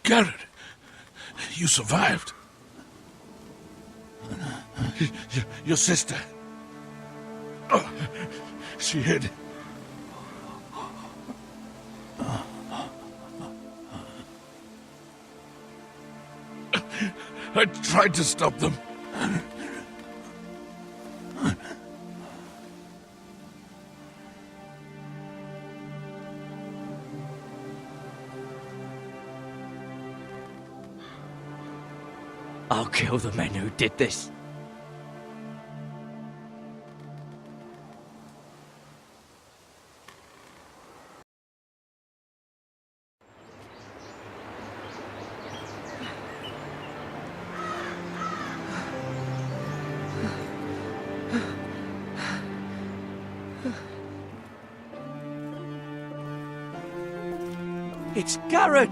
Garrett, you survived. Your sister. Oh, she hid. I tried to stop them. I'll kill the men who did this. It's Garrett!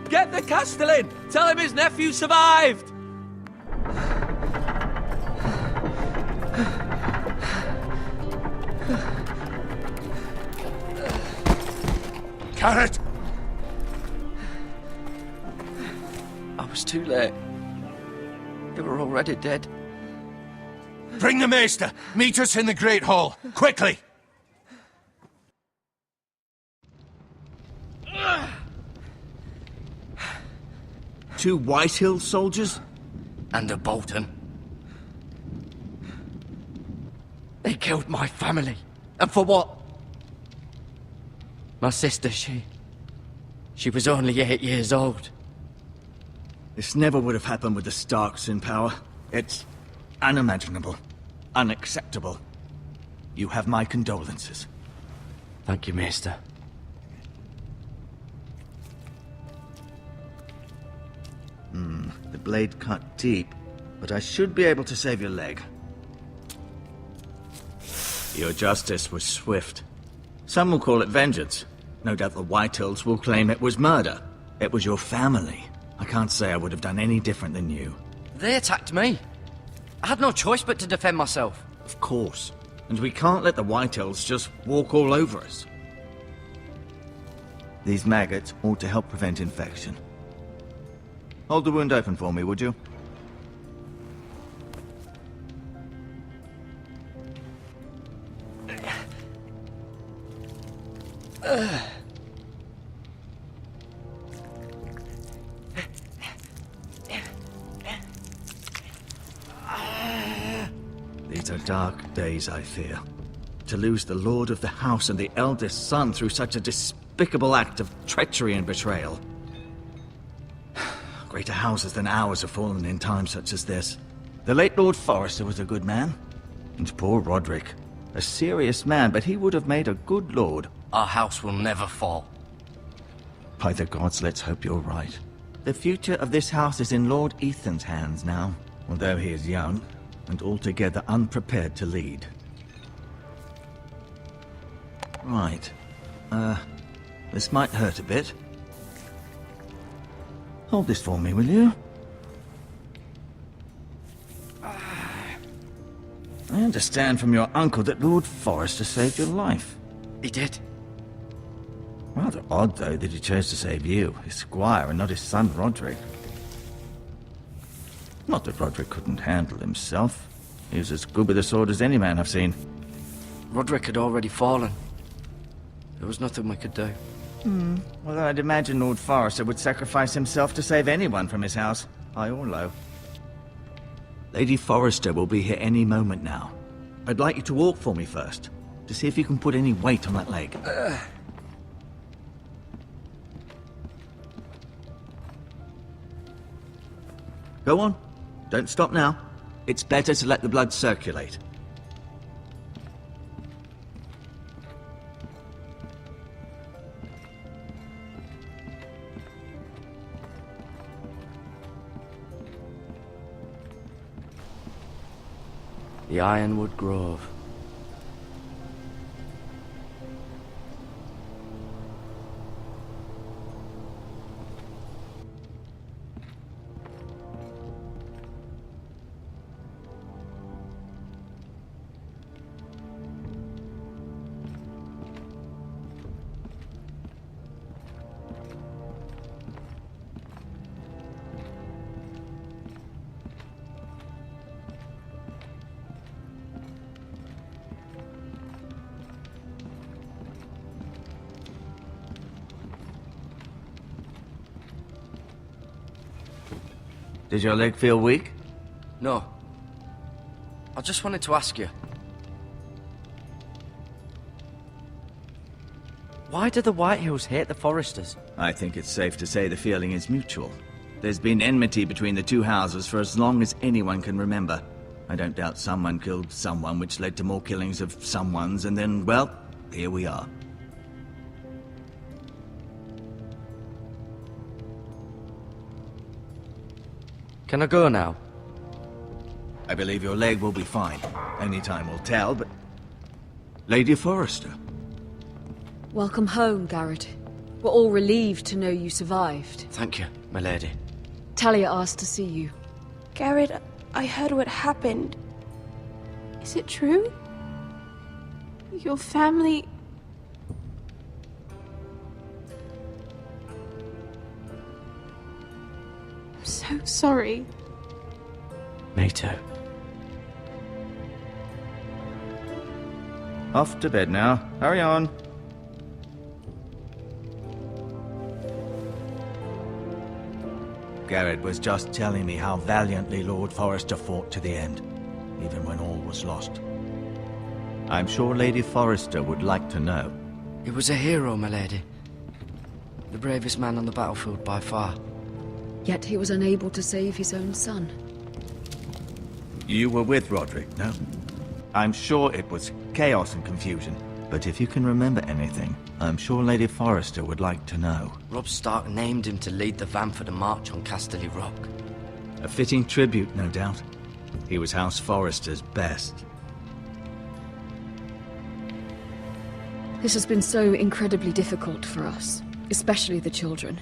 Get the Castellan! Tell him his nephew survived! Garrett! I was too late. They were already dead. Bring the Maester! Meet us in the Great Hall! Quickly! Two Whitehill soldiers? And a Bolton. They killed my family. And for what? My sister, she was only 8 years old. This never would have happened with the Starks in power. It's unimaginable. Unacceptable. You have my condolences. Thank you, Maester. The blade cut deep, but I should be able to save your leg. Your justice was swift. Some will call it vengeance. No doubt the Whitehills will claim it was murder. It was your family. I can't say I would have done any different than you. They attacked me. I had no choice but to defend myself. Of course. And we can't let the Whitehills just walk all over us. These maggots ought to help prevent infection. Hold the wound open for me, would you? These are dark days, I fear. To lose the lord of the house and the eldest son through such a despicable act of treachery and betrayal. Greater houses than ours have fallen in times such as this. The late Lord Forrester was a good man. And poor Roderick. A serious man, but he would have made a good lord. Our house will never fall. By the gods, let's hope you're right. The future of this house is in Lord Ethan's hands now, although he is young and altogether unprepared to lead. Right. This might hurt a bit. Hold this for me, will you? I understand from your uncle that Lord Forrester saved your life. He did. Rather odd, though, that he chose to save you, his squire, and not his son Roderick. Not that Roderick couldn't handle himself. He was as good with a sword as any man I've seen. Roderick had already fallen. There was nothing we could do. Well, I'd imagine Lord Forrester would sacrifice himself to save anyone from his house, high or low. Lady Forrester will be here any moment now. I'd like you to walk for me first, to see if you can put any weight on that leg. Go on. Don't stop now. It's better to let the blood circulate. The Ironwood Grove. Did your leg feel weak? No. I just wanted to ask you. Why do the Whitehills hate the Forresters? I think it's safe to say the feeling is mutual. There's been enmity between the two houses for as long as anyone can remember. I don't doubt someone killed someone, which led to more killings of someones, and then, well, here we are. Can I go now? I believe your leg will be fine. Only time will tell, but... Lady Forrester. Welcome home, Garrett. We're all relieved to know you survived. Thank you, my lady. Talia asked to see you. Garrett, I heard what happened. Is it true? Your family... I'm so sorry. Me too. Off to bed now. Hurry on. Garrett was just telling me how valiantly Lord Forrester fought to the end, even when all was lost. I'm sure Lady Forrester would like to know. He was a hero, my lady. The bravest man on the battlefield by far. Yet he was unable to save his own son. You were with Roderick, no? I'm sure it was chaos and confusion, but if you can remember anything, I'm sure Lady Forrester would like to know. Robb Stark named him to lead the van for the march on Casterly Rock. A fitting tribute, no doubt. He was House Forrester's best. This has been so incredibly difficult for us, especially the children.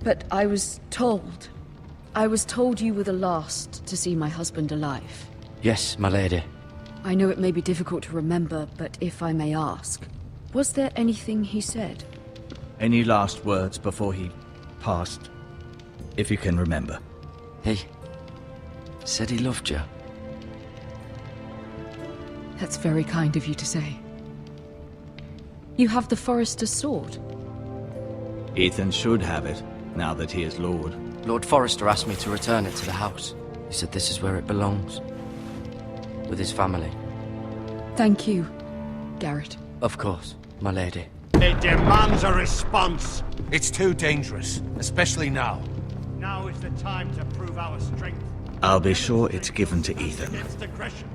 But I was told you were the last to see my husband alive. Yes, my lady. I know it may be difficult to remember, but if I may ask, was there anything he said? Any last words before he passed? If you can remember. He said he loved you. That's very kind of you to say. You have the Forrester's sword. Ethan should have it, now that he is Lord. Lord Forrester asked me to return it to the house. He said this is where it belongs. With his family. Thank you, Garrett. Of course, my lady. It demands a response. It's too dangerous, especially now. Now is the time to prove our strength. I'll be sure it's given to Ethan. Against aggression.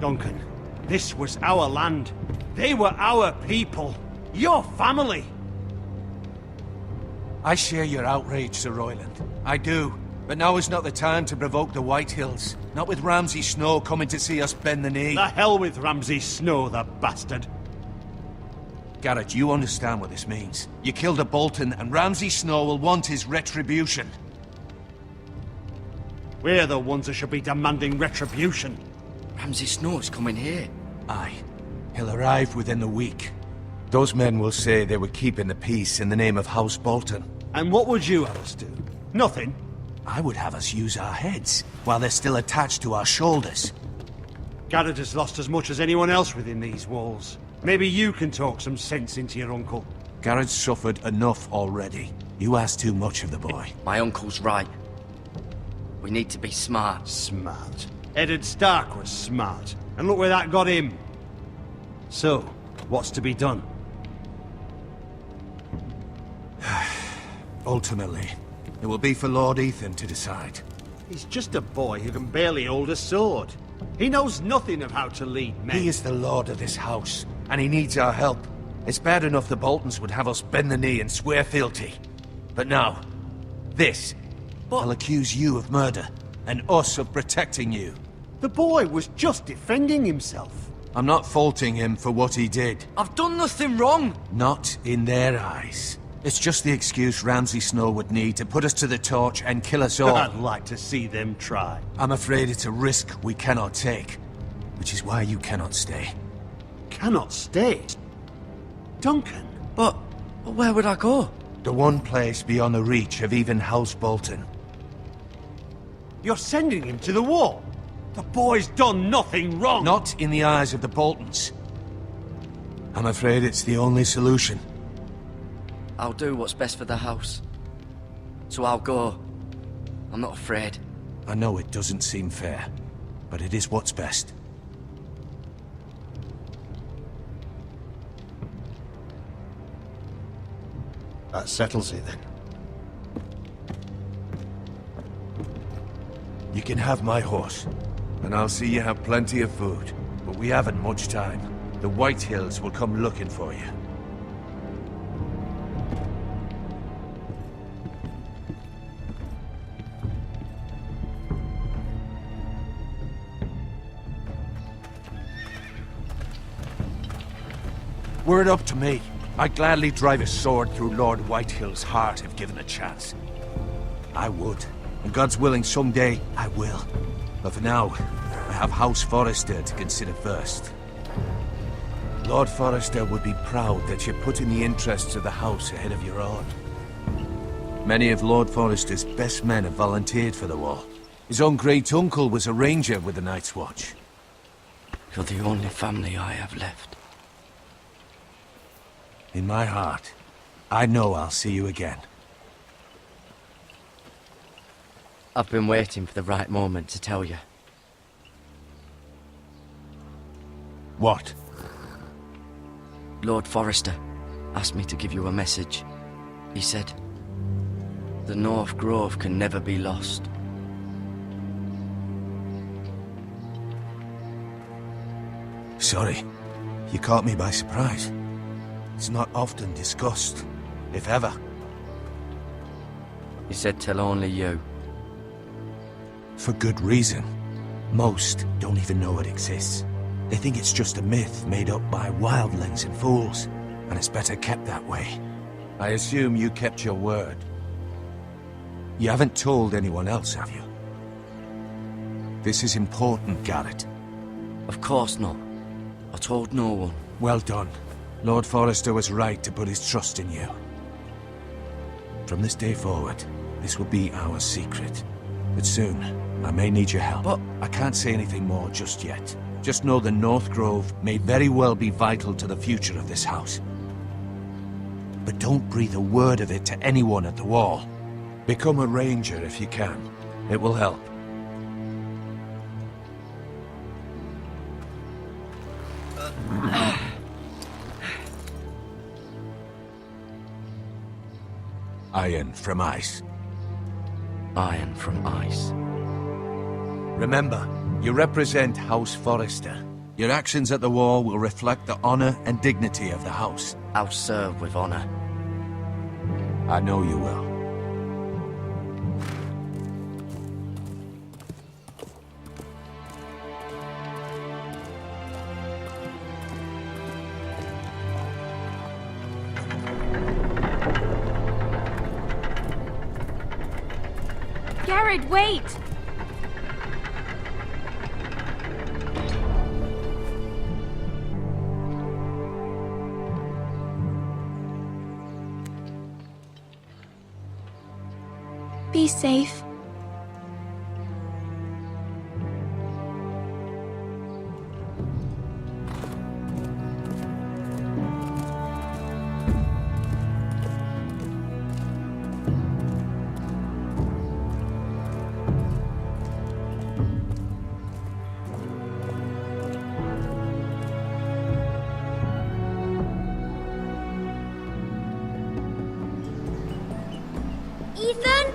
Duncan, this was our land. They were our people. Your family. I share your outrage, Sir Royland. I do. But now is not the time to provoke the Whitehills. Not with Ramsay Snow coming to see us bend the knee. The hell with Ramsay Snow, the bastard. Garrett, you understand what this means. You killed a Bolton, and Ramsay Snow will want his retribution. We're the ones that should be demanding retribution. Ramsay Snow's coming here. Aye. He'll arrive within the week. Those men will say they were keeping the peace in the name of House Bolton. And what would you have us do? Nothing. I would have us use our heads, while they're still attached to our shoulders. Garrett has lost as much as anyone else within these walls. Maybe you can talk some sense into your uncle. Garrett's suffered enough already. You ask too much of the boy. My uncle's right. We need to be smart. Smart. Eddard Stark was smart. And look where that got him. So, what's to be done? Ultimately, it will be for Lord Ethan to decide. He's just a boy who can barely hold a sword. He knows nothing of how to lead men. He is the lord of this house, and he needs our help. It's bad enough the Boltons would have us bend the knee and swear fealty. But now, this. I'll accuse you of murder, and us of protecting you. The boy was just defending himself. I'm not faulting him for what he did. I've done nothing wrong! Not in their eyes. It's just the excuse Ramsay Snow would need to put us to the torch and kill us all. I'd like to see them try. I'm afraid it's a risk we cannot take, which is why you cannot stay. Cannot stay? Duncan? But where would I go? The one place beyond the reach of even House Bolton. You're sending him to the wall? The boy's done nothing wrong! Not in the eyes of the Boltons. I'm afraid it's the only solution. I'll do what's best for the house. So I'll go. I'm not afraid. I know it doesn't seem fair, but it is what's best. That settles it then. You can have my horse, and I'll see you have plenty of food. But we haven't much time. The White Hills will come looking for you. Were it up to me, I'd gladly drive a sword through Lord Whitehill's heart if given a chance. I would. And God's willing, someday I will. But for now, I have House Forrester to consider first. Lord Forrester would be proud that you're putting the interests of the house ahead of your own. Many of Lord Forrester's best men have volunteered for the war. His own great-uncle was a ranger with the Night's Watch. You're the only family I have left. In my heart, I know I'll see you again. I've been waiting for the right moment to tell you. What? Lord Forrester asked me to give you a message. He said, the North Grove can never be lost. Sorry, you caught me by surprise. It's not often discussed, if ever. He said tell only you. For good reason. Most don't even know it exists. They think it's just a myth made up by wildlings and fools, and it's better kept that way. I assume you kept your word. You haven't told anyone else, have you? This is important, Garrett. Of course not. I told no one. Well done. Lord Forrester was right to put his trust in you. From this day forward, this will be our secret. But soon, I may need your help. But I can't say anything more just yet. Just know the North Grove may very well be vital to the future of this house. But don't breathe a word of it to anyone at the Wall. Become a ranger if you can. It will help. Iron from ice. Iron from ice. Remember, you represent House Forrester. Your actions at the war will reflect the honor and dignity of the house. I'll serve with honor. I know you will. Garrett, wait! Be safe. Ethan?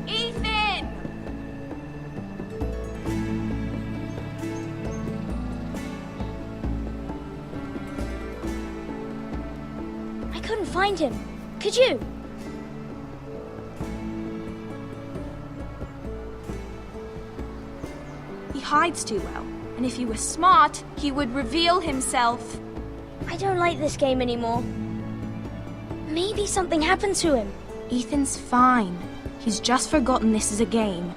Ethan! I couldn't find him. Could you? He hides too well, and if he was smart, he would reveal himself. I don't like this game anymore. Maybe something happened to him. Ethan's fine. He's just forgotten this is a game.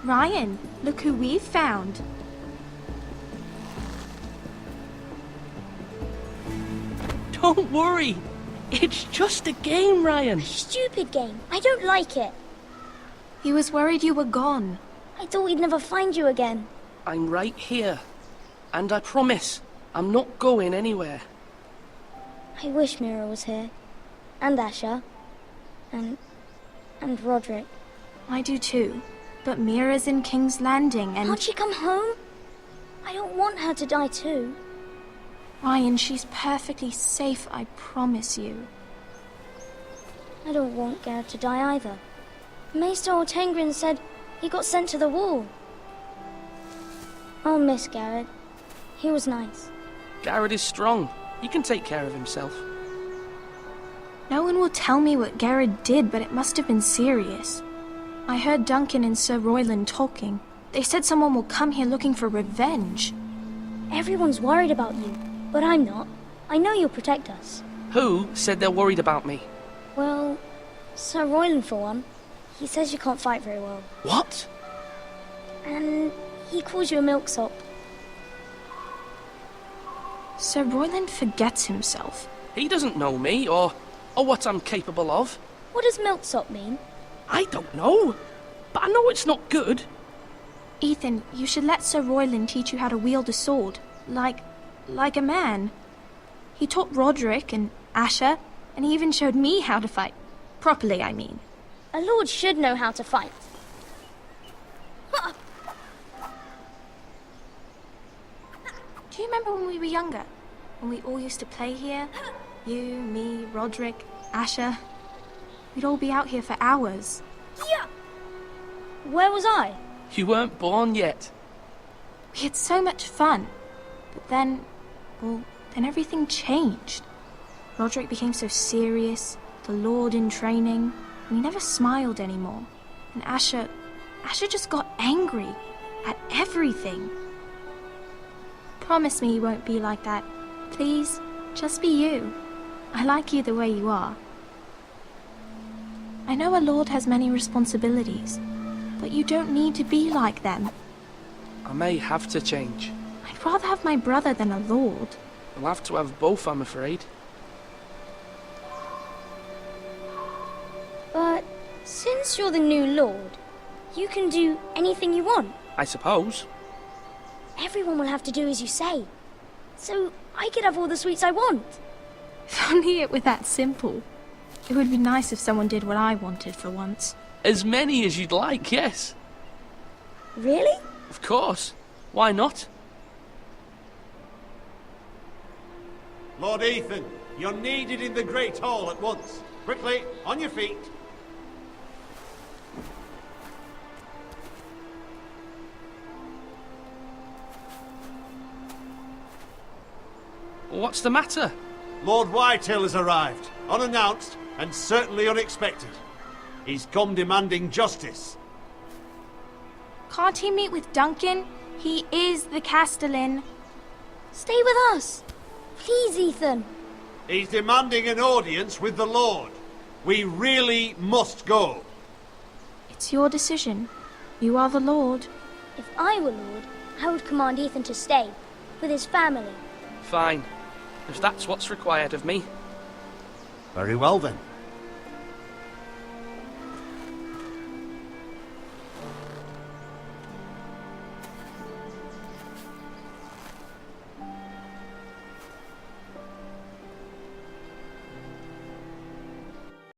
Ryan, look who we've found. Don't worry. It's just a game, Ryan. Stupid game. I don't like it. He was worried you were gone. I thought we'd never find you again. I'm right here. And I promise, I'm not going anywhere. I wish Mira was here. And Asher. And Roderick. I do too. But Mira's in King's Landing and... Can't she come home? I don't want her to die too. Ryan, she's perfectly safe, I promise you. I don't want Garrett to die either. Maester Ortengrin said he got sent to the wall. I'll miss Garrett. He was nice. Garrett is strong. He can take care of himself. No one will tell me what Garrett did, but it must have been serious. I heard Duncan and Sir Royland talking. They said someone will come here looking for revenge. Everyone's worried about you, but I'm not. I know you'll protect us. Who said they're worried about me? Well, Sir Royland for one. He says you can't fight very well. What? And he calls you a milksop. Sir Royland forgets himself. He doesn't know me, or what I'm capable of. What does milksop mean? I don't know, but I know it's not good. Ethan, you should let Sir Royland teach you how to wield a sword. Like a man. He taught Roderick and Asher, and he even showed me how to fight. Properly, I mean. A lord should know how to fight. Do you remember when we were younger? When we all used to play here? You, me, Roderick, Asher. We'd all be out here for hours. Yeah. Where was I? You weren't born yet. We had so much fun. But then everything changed. Roderick became so serious, the Lord in training, and he never smiled anymore. And Asher just got angry at everything. Promise me you won't be like that. Please, just be you. I like you the way you are. I know a lord has many responsibilities, but you don't need to be like them. I may have to change. I'd rather have my brother than a lord. I'll have to have both, I'm afraid. But since you're the new lord, you can do anything you want. I suppose. Everyone will have to do as you say. So I could have all the sweets I want. If only it were that simple. It would be nice if someone did what I wanted for once. As many as you'd like, yes. Really? Of course. Why not? Lord Ethan, you're needed in the Great Hall at once. Quickly, on your feet. What's the matter? Lord Whitetail has arrived, unannounced and certainly unexpected. He's come demanding justice. Can't he meet with Duncan? He is the Castellan. Stay with us. Please, Ethan. He's demanding an audience with the Lord. We really must go. It's your decision. You are the Lord. If I were Lord, I would command Ethan to stay, with his family. Fine. If that's what's required of me. Very well then.